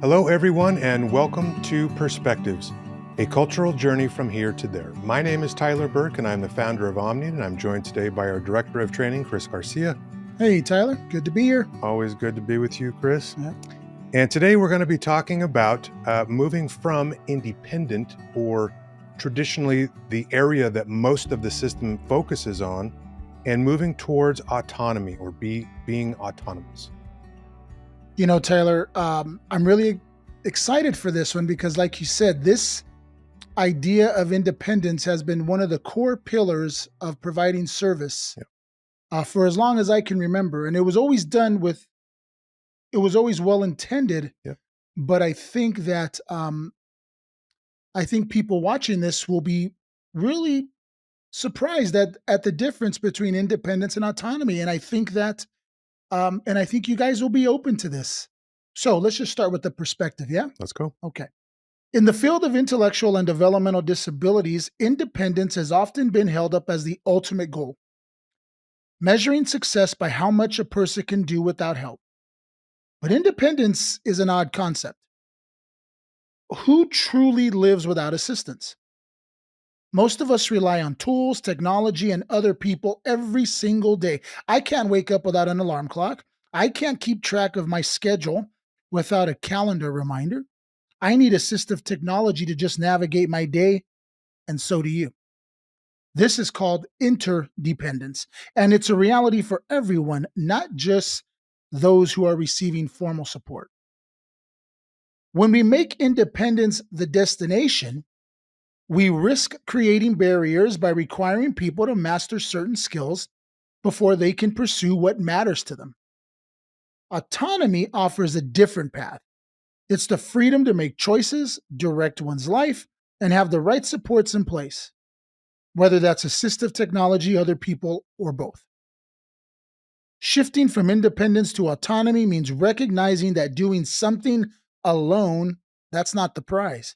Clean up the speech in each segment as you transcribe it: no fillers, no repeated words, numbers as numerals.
Hello, everyone, and welcome to Perspectives, a cultural journey from here to there. My name is Tyler Burke, and I'm the founder of Omni, and I'm joined today by our Director of Training, Chris Garcia. Hey, Tyler. Good to be here. Always good to be with you, Chris. Yeah. And today we're going to be talking about moving from independent, or traditionally the area that most of the system focuses on, and moving towards autonomy, or being autonomous. You know, Tyler, I'm really excited for this one because, like you said, this idea of independence has been one of the core pillars of providing service for as long as I can remember. And it was always it was always well intended. Yeah. But I think that I think people watching this will be really surprised at the difference between independence and autonomy. And I think you guys will be open to this. So let's just start with the perspective. Yeah. Let's go. Okay. In the field of intellectual and developmental disabilities, independence has often been held up as the ultimate goal, measuring success by how much a person can do without help. But independence is an odd concept. Who truly lives without assistance? Most of us rely on tools, technology, and other people every single day. I can't wake up without an alarm clock. I can't keep track of my schedule without a calendar reminder. I need assistive technology to just navigate my day, and so do you. This is called interdependence, and it's a reality for everyone, not just those who are receiving formal support. When we make independence the destination, we risk creating barriers by requiring people to master certain skills before they can pursue what matters to them. Autonomy offers a different path. It's the freedom to make choices, direct one's life, and have the right supports in place, whether that's assistive technology, other people, or both. Shifting from independence to autonomy means recognizing that doing something alone, that's not the prize.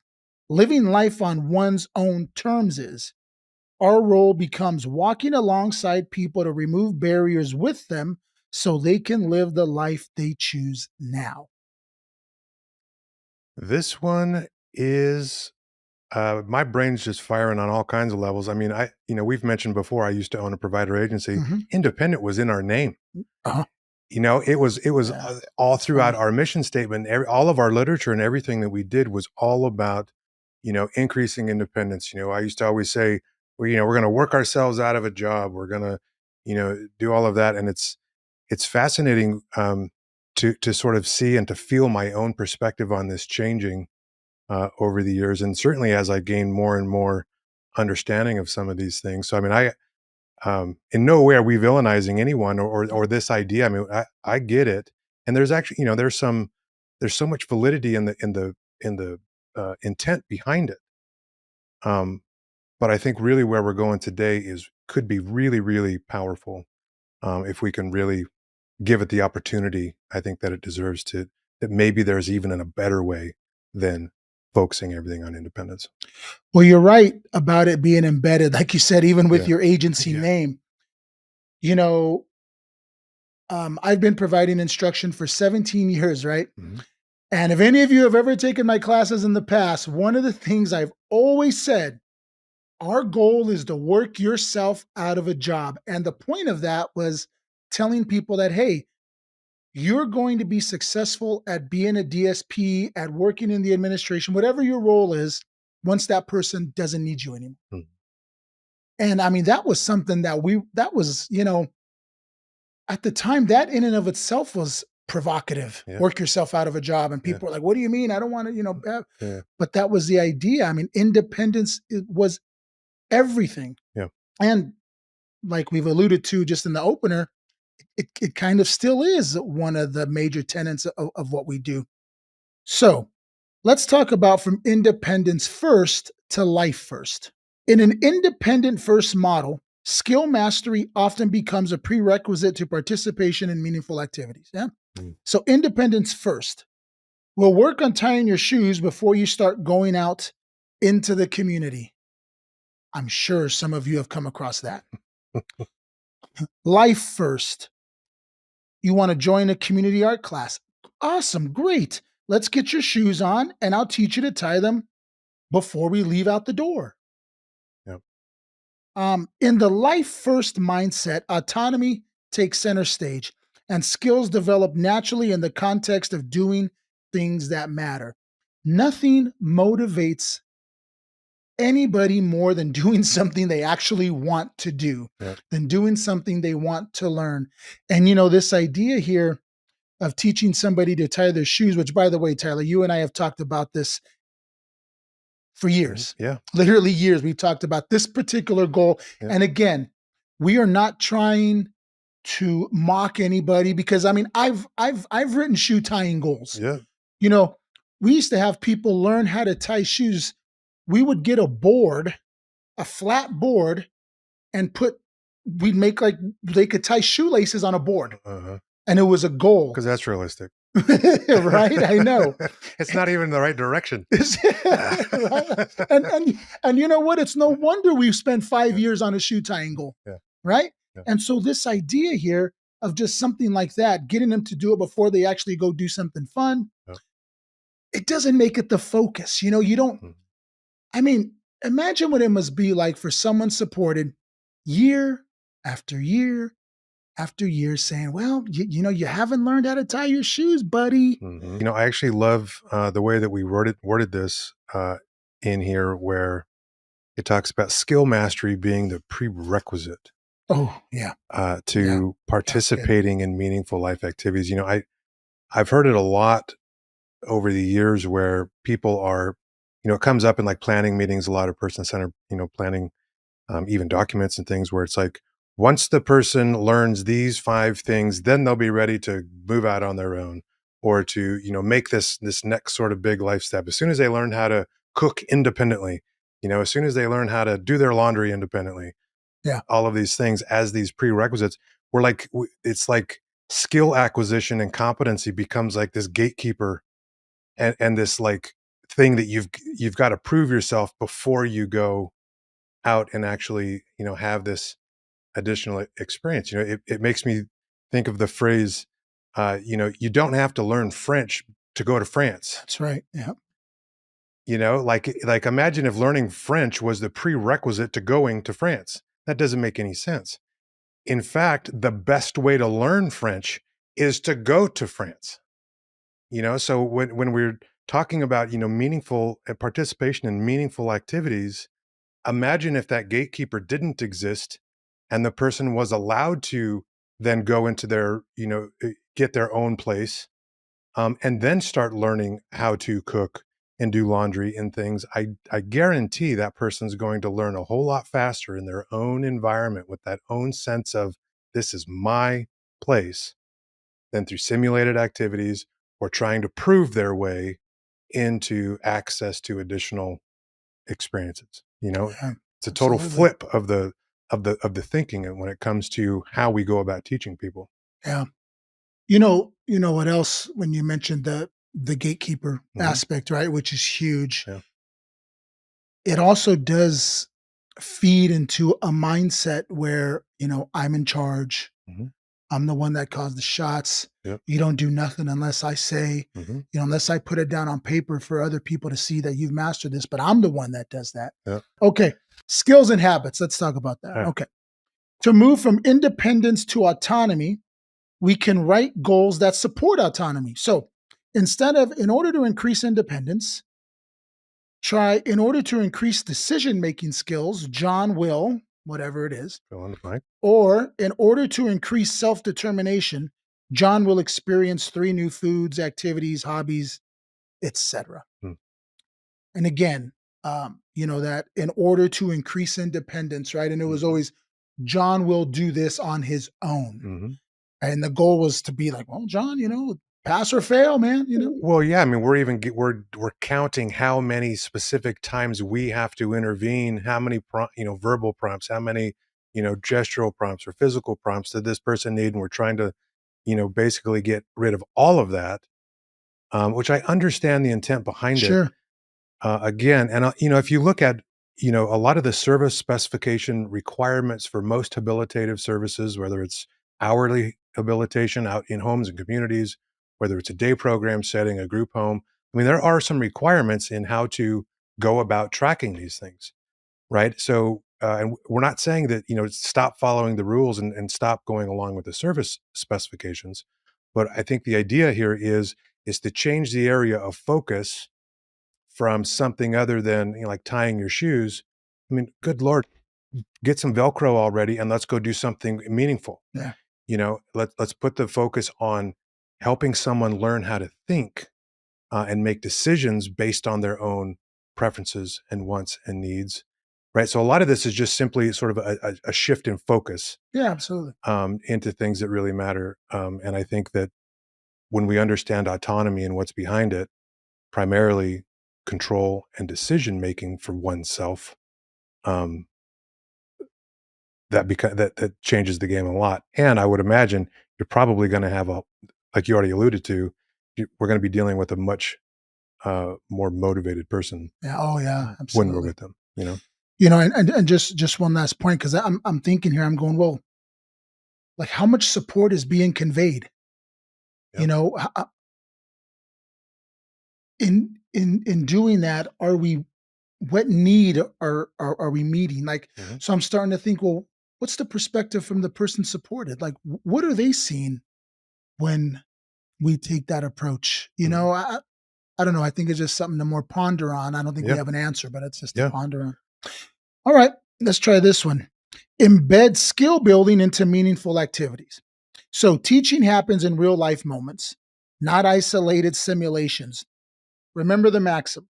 Living life on one's own terms is. Our role becomes walking alongside people to remove barriers with them so they can live the life they choose now. This one is my brain's just firing on all kinds of levels. I mean, we've mentioned before, I used to own a provider agency. Mhm. Independent was in our name. Uh-huh. It was Yeah, all that's throughout funny. our mission statement. All of our literature and everything that we did was all about, increasing independence. I used to always say, well, we're going to work ourselves out of a job. We're going to, do all of that. And it's fascinating to sort of see and to feel my own perspective on this changing over the years, and certainly as I gain more and more understanding of some of these things. So, I mean, in no way are we villainizing anyone or this idea. I mean, I get it, and there's actually, there's so much validity in the intent behind it. Um, but I think really where we're going today could be really, really powerful if we can really give it the opportunity. I think that it deserves to. That maybe there's even a better way than focusing everything on independence. Well, you're right about it being embedded, like you said, even with Yeah. your agency Yeah. name. You know, I've been providing instruction for 17 years, right? Mhm. And if any of you have ever taken my classes in the past, one of the things I've always said, our goal is to work yourself out of a job. And the point of that was telling people that, hey, you're going to be successful at being a DSP, at working in the administration, whatever your role is, once that person doesn't need you anymore. Mm. And I mean, that was something that was, at the time, that in and of itself was provocative. Yeah. Work yourself out of a job. And Yeah. people are like, what do you mean? I don't want to, Yeah. but that was the idea. I mean, independence was everything. Yeah. And like we've alluded to just in the opener, it kind of still is one of the major tenets of what we do. So let's talk about from independence first to life first. In an independent first model, skill mastery often becomes a prerequisite to participation in meaningful activities. Yeah. Mm. So independence first. We'll work on tying your shoes before you start going out into the community. I'm sure some of you have come across that. Life first. You want to join a community art class. Awesome, great. Let's get your shoes on and I'll teach you to tie them before we leave out the door. Yep. In the life first mindset, autonomy takes center stage and skills develop naturally in the context of doing things that matter. Nothing motivates anybody more than doing something they actually want to do, Yep. than doing something they want to learn. And, this idea here of teaching somebody to tie their shoes, which, by the way, Tyler, you and I have talked about this for Mhm. years, Yeah. literally years. We've talked about this particular goal. Yeah. And again, we are not trying to mock anybody because I mean, I've written shoe tying goals. Yeah. You know, we used to have people learn how to tie shoes. We would get a board, a flat board, and we'd make like they could tie shoelaces on a board. Uh-huh. And it was a goal. 'Cause that's realistic. Right? I know. It's not even the right direction. Right? And you know what? It's no wonder we've spent 5 Yeah. years on a shoe tying goal, Yeah. right? Yeah. And so this idea here of just something like that, getting them to do it before they actually go do something fun, Yeah. it doesn't make it the focus. You don't, Mhm. I mean, imagine what it must be like for someone supported year after year after year saying, well, you haven't learned how to tie your shoes, buddy. Mhm. I actually love, the way that we worded this, in here where it talks about skill mastery being the prerequisite, Oh, yeah. Yeah. to That's good. participating in meaningful life activities. I've heard it a lot over the years where people are, it comes up in like planning meetings, a lot of person-centered, planning, even documents and things where it's like, once the person learns these 5 things, then they'll be ready to move out on their own or to, make this next sort of big life step. As soon as they learn how to cook independently, as soon as they learn how to do their laundry independently, Yeah. all of these things as these prerequisites, we're like, it's like skill acquisition and competency becomes like this gatekeeper and this like thing that you've got to prove yourself before you go out and actually, have this additional experience. It makes me think of the phrase, you don't have to learn French to go to France. That's right. Yeah. Like imagine if learning French was the prerequisite to going to France. That doesn't make any sense. In fact, the best way to learn French is to go to France. So when we're talking about, meaningful participation in meaningful activities, imagine if that gatekeeper didn't exist and the person was allowed to then go into their, get their own place, and then start learning how to cook and do laundry and things. I guarantee that person's going to learn a whole lot faster in their own environment with that own sense of this is my place than through simulated activities or trying to prove their way into access to additional experiences. Yeah. It's a total Absolutely. flip of the thinking and when it comes to how we go about teaching people. Yeah. You know what else when you mentioned the gatekeeper Mhm. aspect, right? Which is huge. Yeah. It also does feed into a mindset where, I'm in charge. Mhm. I'm the one that calls the shots. Yep. You don't do nothing unless I say, Mhm. unless I put it down on paper for other people to see that you've mastered this, but I'm the one that does that. Yep. Okay. Skills and habits. Let's talk about that. Yeah. Okay. To move from independence to autonomy, we can write goals that support autonomy. So in order to increase independence, try in order to increase decision making skills, John will, whatever it is, Fill in the blank. or in order to increase self determination, John will experience 3 new foods, activities, hobbies, etc. Mm. And again, that in order to increase independence, right? And it was Mhm. always John will do this on his own. Mhm. And the goal was to be like, well, John, pass or fail, man. Well, yeah, I mean, we're counting how many specific times we have to intervene, how many verbal prompts, how many, gestural prompts or physical prompts did this person need, and we're trying to, basically get rid of all of that, which I understand the intent behind it. Sure. Again, and if you look at, a lot of the service specification requirements for most habilitative services, whether it's hourly habilitation out in homes and communities whether it's a day program setting, a group home. I mean, there are some requirements in how to go about tracking these things, right? So, and we're not saying that, stop following the rules and stop going along with the service specifications. But I think the idea here is to change the area of focus from something other than, like tying your shoes. I mean, good Lord, get some Velcro already and let's go do something meaningful. Yeah. Let's put the focus on helping someone learn how to think and make decisions based on their own preferences and wants and needs, right? So a lot of this is just simply sort of a shift in focus Yeah, absolutely. into things that really matter. And I think that when we understand autonomy and what's behind it, primarily control and decision making for oneself, um, that changes the game a lot. And I would imagine you're probably going to have like you already alluded to, we're going to be dealing with a much more motivated person Yeah. Oh, yeah, when we're absolutely. with them. And just one last point, because I'm thinking here, I'm going, well, like how much support is being conveyed? You Yep. know, in doing that, are we what need are we meeting? Like, Mhm. so I'm starting to think, well, what's the perspective from the person supported? Like, what are they seeing when we take that approach? Mhm. I don't know. I think it's just something to more ponder on. I don't think we Yeah. have an answer, but it's just to Yeah. ponder on. All right, let's try this one. Embed skill building into meaningful activities. So teaching happens in real life moments, not isolated simulations. Remember the maxim: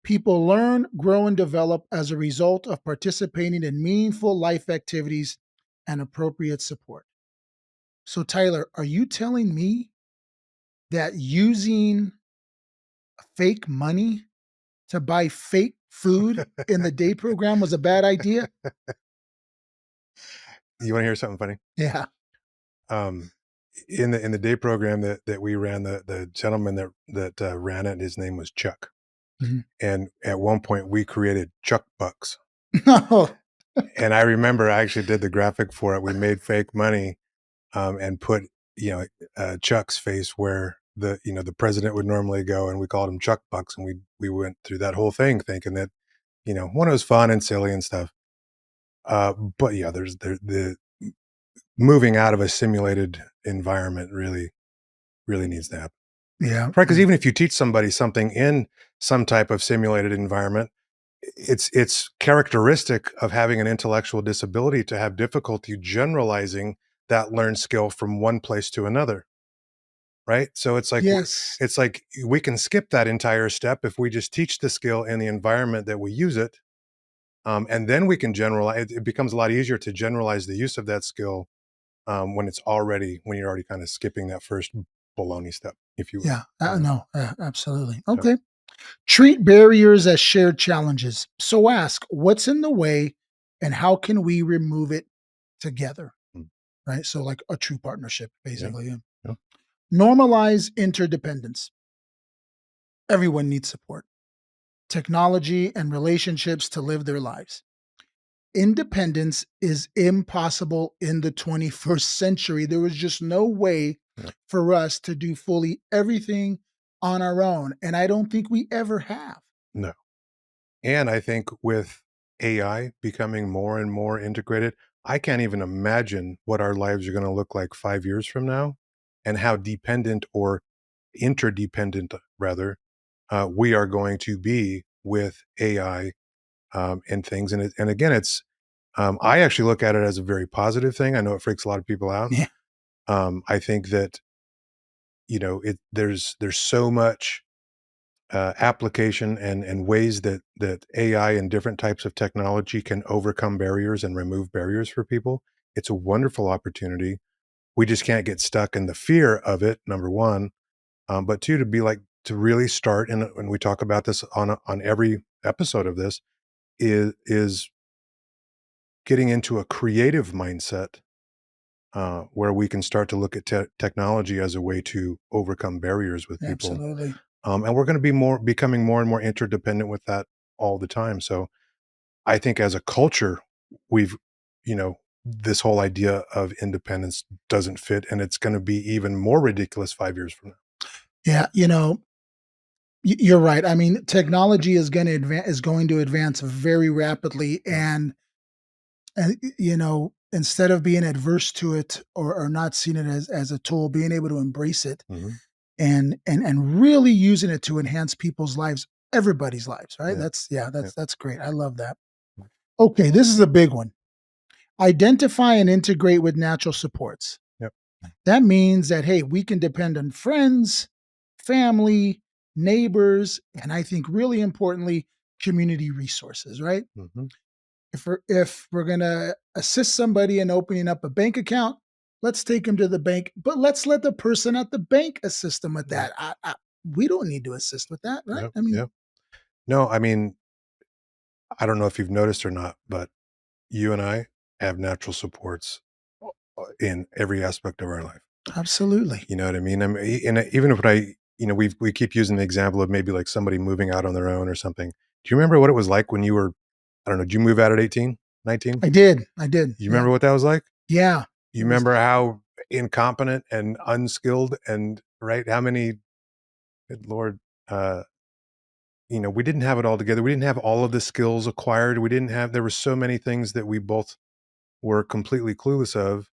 people learn, grow, and develop as a result of participating in meaningful life activities and appropriate support. So, Tyler, are you telling me that using fake money to buy fake food in the day program was a bad idea? You want to hear something funny? Yeah. Um, in the day program that we ran, the gentleman that ran it, his name was Chuck. Mhm. And at one point, we created Chuck Bucks. No. And I remember I actually did the graphic for it. We made fake money and put you know Chuck's face where the president would normally go, and we called him Chuck Bucks, and we went through that whole thing thinking that one, it was fun and silly and stuff. But yeah, there's the moving out of a simulated environment really needs to happen. Yeah. Right, because even if you teach somebody something in some type of simulated environment, it's characteristic of having an intellectual disability to have difficulty generalizing that learned skill from one place to another, right? So Yes. it's like we can skip that entire step if we just teach the skill in the environment that we use it, and then we can generalize. It becomes a lot easier to generalize the use of that skill when you're already kind of skipping that first baloney step, if you will. Yeah. You know, No. Absolutely. so Okay. Treat barriers as shared challenges. So ask, what's in the way, and how can we remove it together? mm, Right. So, like a true partnership, yeah, basically. Yeah. yeah, Normalize interdependence. Everyone needs support, technology, and relationships to live their lives. Independence is impossible in the 21st century. There was just no way yeah, for us to do fully everything on our own. And I don't think we ever have. no. And I think with AI becoming more and more integrated, I can't even imagine what our lives are going to look like 5 years from now, and how dependent or interdependent, rather, we are going to be with AI and things. And again, I actually look at it as a very positive thing. I know it freaks a lot of people out. Yeah. I think that there's so much application and ways that AI and different types of technology can overcome barriers and remove barriers for people. It's a wonderful opportunity. We just can't get stuck in the fear of it. Number one, but two, to really start, and we talk about this on every episode of this, is getting into a creative mindset where we can start to look at technology as a way to overcome barriers with people. Absolutely. And we're going to be becoming more and more interdependent with that all the time. So I think as a culture, we've, this whole idea of independence doesn't fit, and it's going to be even more ridiculous 5 years from now. Yeah, you're right. I mean, technology is going to advance very rapidly, Yeah. and instead of being adverse to it, or not seeing it as a tool, being able to embrace it Mhm. and really using it to enhance people's lives, everybody's lives, right? Yeah. That's yeah, Yeah. that's great. I love that. Okay, this is a big one. Identify and integrate with natural supports. Yep. That means that, hey, we can depend on friends, family, neighbors, and I think really importantly, community resources, right? Mhm. If we're gonna assist somebody in opening up a bank account, let's take them to the bank, but let's let the person at the bank assist them with Yeah. that. We don't need to assist with that, right? Yep. I mean, Yep. No, I mean, I don't know if you've noticed or not, but you and I have natural supports in every aspect of our life. absolutely. You know what I mean? And even if we keep using the example of maybe like somebody moving out on their own or something. Do you remember what it was like when you were, I don't know, did you move out at 18, 19? I did. You Yeah, remember what that was like? yeah. You It was remember how incompetent and unskilled and right? How many, good Lord, uh, we didn't have it all together. We didn't have all of the skills acquired. There were so many things that we both were completely clueless of,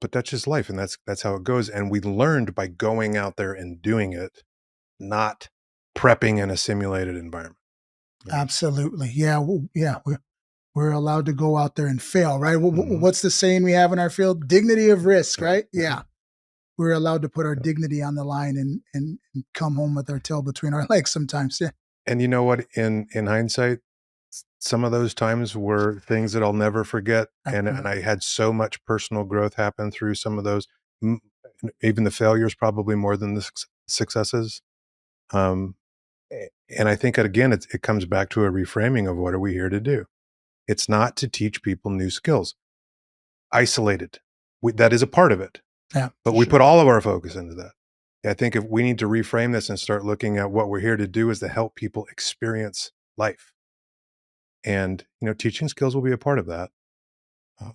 but that's just life. And that's how it goes. And we learned by going out there and doing it, not prepping in a simulated environment. Yeah. absolutely, yeah, yeah. We're allowed to go out there and fail, right? Mhm. What's the saying we have in our field? Dignity of risk, Yeah. right? Yeah. Yeah, we're allowed to put our Yeah. dignity on the line and come home with our tail between our legs sometimes. Yeah, And you know what? In hindsight, some of those times were things that I'll never forget, and absolutely. I had so much personal growth happen through some of those, m even the failures probably more than the successes, um, and I think again, it comes back to a reframing of what are we here to do? It's not to teach people new skills. Isolated, that is a part of it, Yeah, but for we put sure. all of our focus into that. I think if we need to reframe this and start looking at what we're here to do is to help people experience life. And, teaching skills will be a part of that,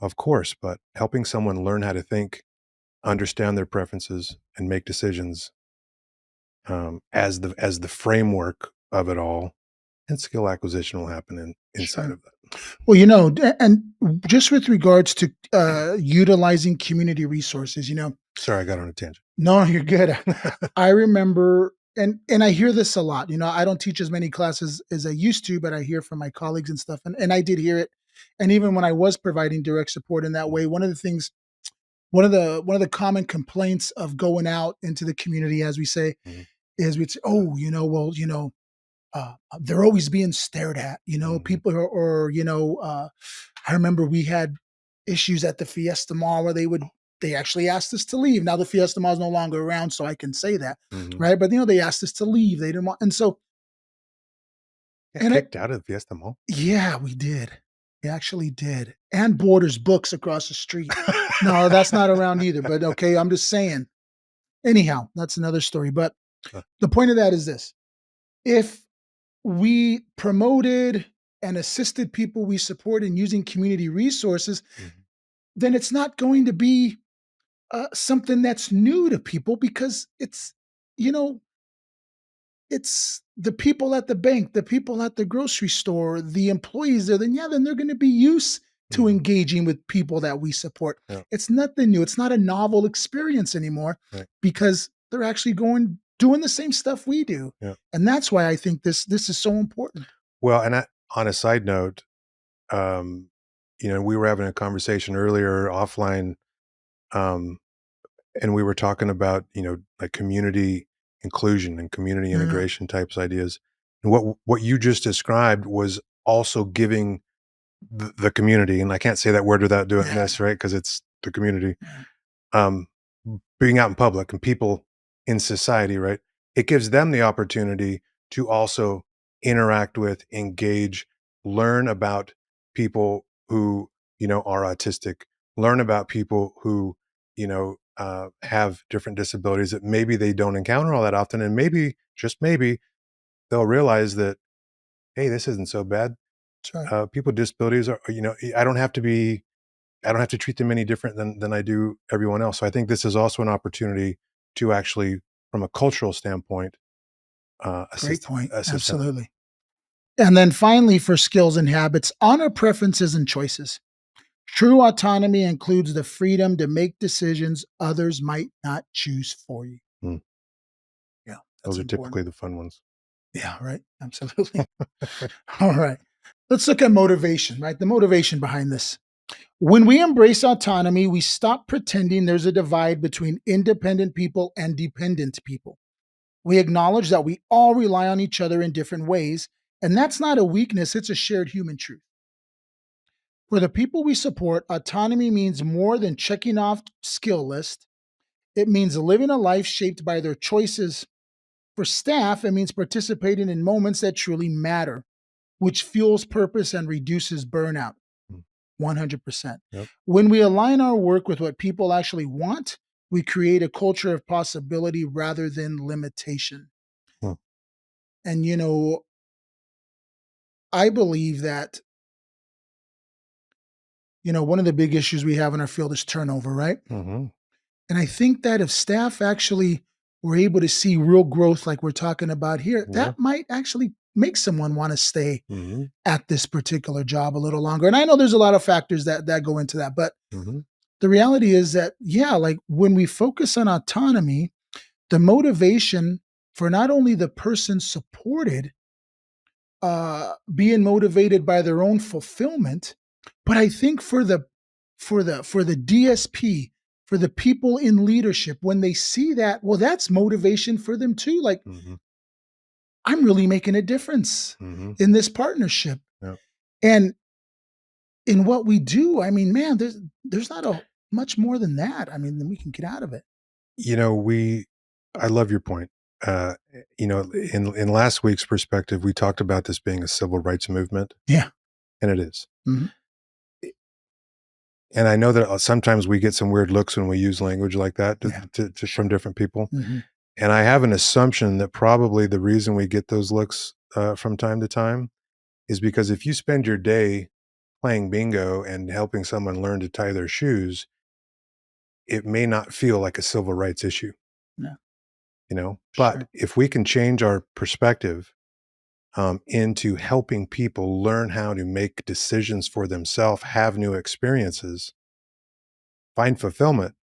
of course, but helping someone learn how to think, understand their preferences, and make decisions as the framework of it all, and skill acquisition will happen inside Sure. of that. Well, and just with regards to utilizing community resources, Sorry, I got on a tangent. no, you're good. I remember, and I hear this a lot. I don't teach as many classes as I used to, but I hear from my colleagues and stuff, and I did hear it. And even when I was providing direct support in that way, one of the common complaints of going out into the community, as we say, Mhm, is we'd say, oh, well, they're always being stared at. mhm, People I remember we had issues at the Fiesta Mall where they actually asked us to leave. Now the Fiesta Mall is no longer around, so I can say that, mhm. right? But they asked us to leave. They didn't want, and so Got and I kicked out of the Fiesta Mall. yeah, we did. We actually did. And Borders Books across the street. No, that's not around either. But okay, I'm just saying. Anyhow, that's another story. But Uh, the point of that is this: if we promoted and assisted people we support in using community resources, mhm, then it's not going to be something that's new to people because you know, it's the people at the bank, the people at the grocery store, the employees there. Then they're going to be used to mhm. engaging with people that we support. Yeah, It's nothing new. It's not a novel experience anymore right. because they're actually doing the same stuff we do, Yeah. and that's why I think this is so important. Well, and on a side note, um, we were having a conversation earlier offline, um, and we were talking about, like community inclusion and community Yeah, integration types ideas. And what you just described was also giving the community, and I can't say that word without doing yeah, this, right? Because it's the community. yeah. Um, being out in public and people in society, right? It gives them the opportunity to also interact with, engage, learn about people who, are autistic, learn about people who, have different disabilities that maybe they don't encounter all that often. And maybe, just maybe, they'll realize that, hey, this isn't so bad. That's right. People with disabilities are, I don't have to treat them any different than I do everyone else. So I think this is also an opportunity to actually from a cultural standpoint, Great point. assistant. Absolutely. And then finally, for skills and habits, honor preferences and choices. True autonomy includes the freedom to make decisions others might not choose for you. Mm, Yeah, that's those are important. typically the fun ones. Yeah, right. Absolutely. All right. Let's look at motivation, right? The motivation behind this. When we embrace autonomy, we stop pretending there's a divide between independent people and dependent people. We acknowledge that we all rely on each other in different ways, and that's not a weakness, it's a shared human truth. For the people we support, autonomy means more than checking off skill list. It means living a life shaped by their choices. For staff, it means participating in moments that truly matter, which fuels purpose and reduces burnout. Mm, 100%. yep. When we align our work with what people actually want, we create a culture of possibility rather than limitation. Mm, And, I believe that, one of the big issues we have in our field is turnover, right? mhm, And I think that if staff actually were able to see real growth like we're talking about here, yeah. that might actually make someone want to stay Mhm, at this particular job a little longer. And I know there's a lot of factors that go into that, but mhm, the reality is that, yeah, like when we focus on autonomy, the motivation for not only the person supported being motivated by their own fulfillment, but I think for the DSP, for the people in leadership, when they see that, well, that's motivation for them too. Like, mhm, I'm really making a difference mhm, in this partnership. yeah. And in what we do, I mean, man, there's not a much more than that. I mean, then we can get out of it. You know, we I love your point. In last week's perspective, we talked about this being a civil rights movement, Yeah. and it is. Mhm. And I know that sometimes we get some weird looks when we use language like that Yeah. from different people. Mhm. And I have an assumption that probably the reason we get those looks from time to time is because if you spend your day playing bingo and helping someone learn to tie their shoes, it may not feel like a civil rights issue, Yeah. you know? But Sure. if we can change our perspective into helping people learn how to make decisions for themselves, have new experiences, find fulfillment,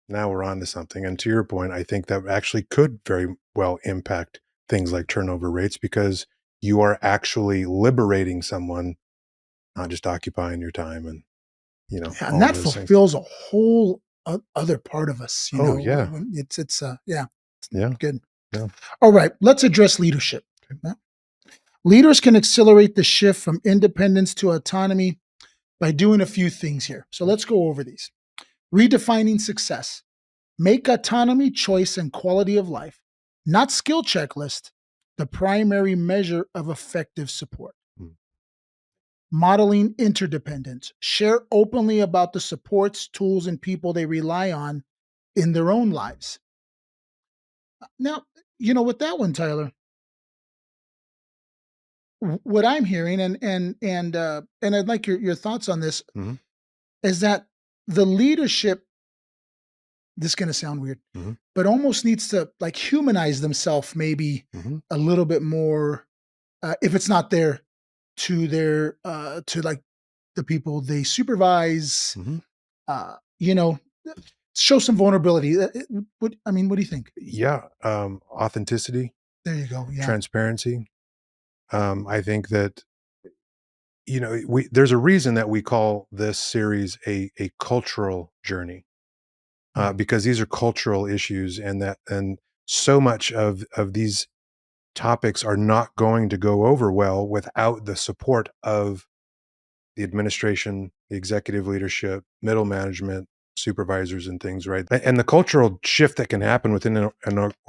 now we're on to something. And to your point, I think that actually could very well impact things like turnover rates because you are actually liberating someone, not just occupying your time and, Yeah, and all of that those things. fulfills a whole other part of us, Oh, yeah. yeah, Yeah. good. Yeah. All right, let's address leadership. Okay. Yeah. Leaders can accelerate the shift from independence to autonomy by doing a few things here. So let's go over these. Redefining success. Make autonomy, choice, and quality of life, not skill checklist, the primary measure of effective support. Mm. Modeling interdependence. Share openly about the supports, tools, and people they rely on in their own lives. Now, with that one, Tyler, what I'm hearing, and I'd like your thoughts on this, Mhm. is that the leadership, this is going to sound weird, Mhm. but almost needs to like humanize themselves maybe Mhm. a little bit more, if it's not there, to like the people they supervise, Mhm. uh, you know, show some vulnerability. What do you think? Yeah. Authenticity, There you go. Yeah. transparency. I think that, there's a reason that we call this series a cultural journey Mm. because these are cultural issues and so much of these topics are not going to go over well without the support of the administration, the executive leadership, middle management, supervisors, and things, right? And the cultural shift that can happen within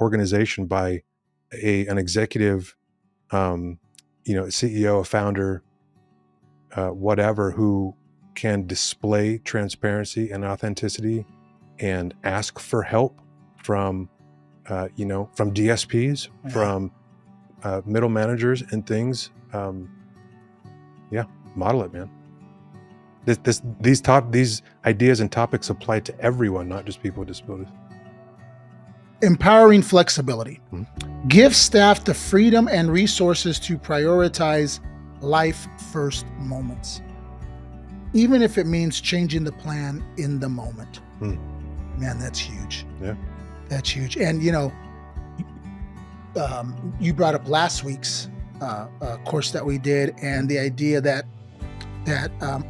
organization by an executive, um, CEO, a founder, whatever, who can display transparency and authenticity and ask for help from, from DSPs, Yeah. from middle managers and things. Yeah, model it, man. These ideas and topics apply to everyone, not just people with disabilities. Empowering flexibility. Mhm. Give staff the freedom and resources to prioritize life first moments, even if it means changing the plan in the moment. Mm. Man, that's huge. Yeah. That's huge. And, you brought up last week's course that we did, and the idea that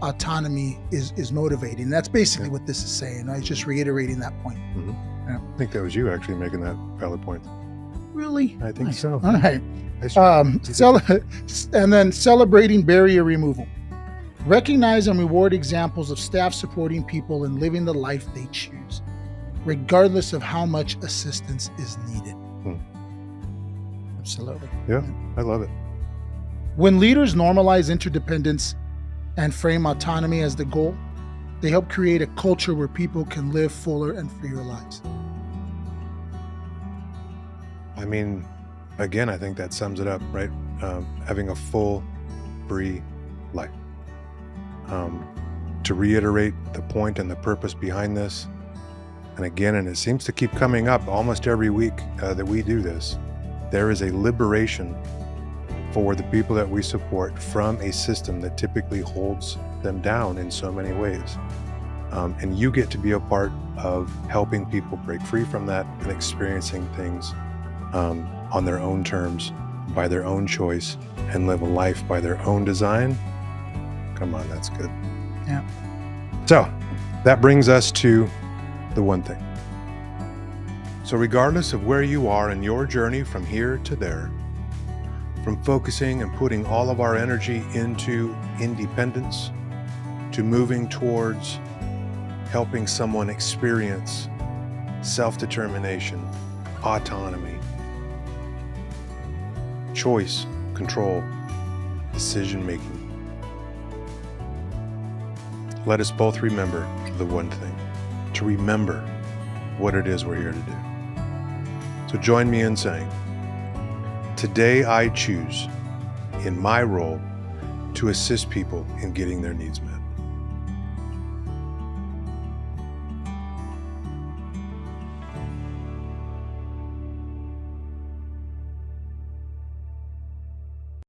autonomy is motivating. That's basically what this is saying. I was just reiterating that point. Mhm. Yeah. I think that was you actually making that valid point. Really? I think Nice. so. All right. Nice. And then celebrating barrier removal. Recognize and reward examples of staff supporting people and living the life they choose, regardless of how much assistance is needed. Absolutely. Yeah, I love it. When leaders normalize interdependence and frame autonomy as the goal, they help create a culture where people can live fuller and freer lives. I mean, again, I think that sums it up, right? Having a full, free life. To reiterate the point and the purpose behind this, and again, and it seems to keep coming up almost every week that we do this, there is a liberation for the people that we support from a system that typically holds them down in so many ways. And you get to be a part of helping people break free from that and experiencing things on their own terms, by their own choice, and live a life by their own design. Come on, that's good. Yeah. So that brings us to the one thing. So regardless of where you are in your journey from here to there, from focusing and putting all of our energy into independence to moving towards helping someone experience self-determination, autonomy, choice, control, decision-making. Let us both remember the one thing, to remember what it is we're here to do. So join me in saying, today I choose, in my role, to assist people in getting their needs met.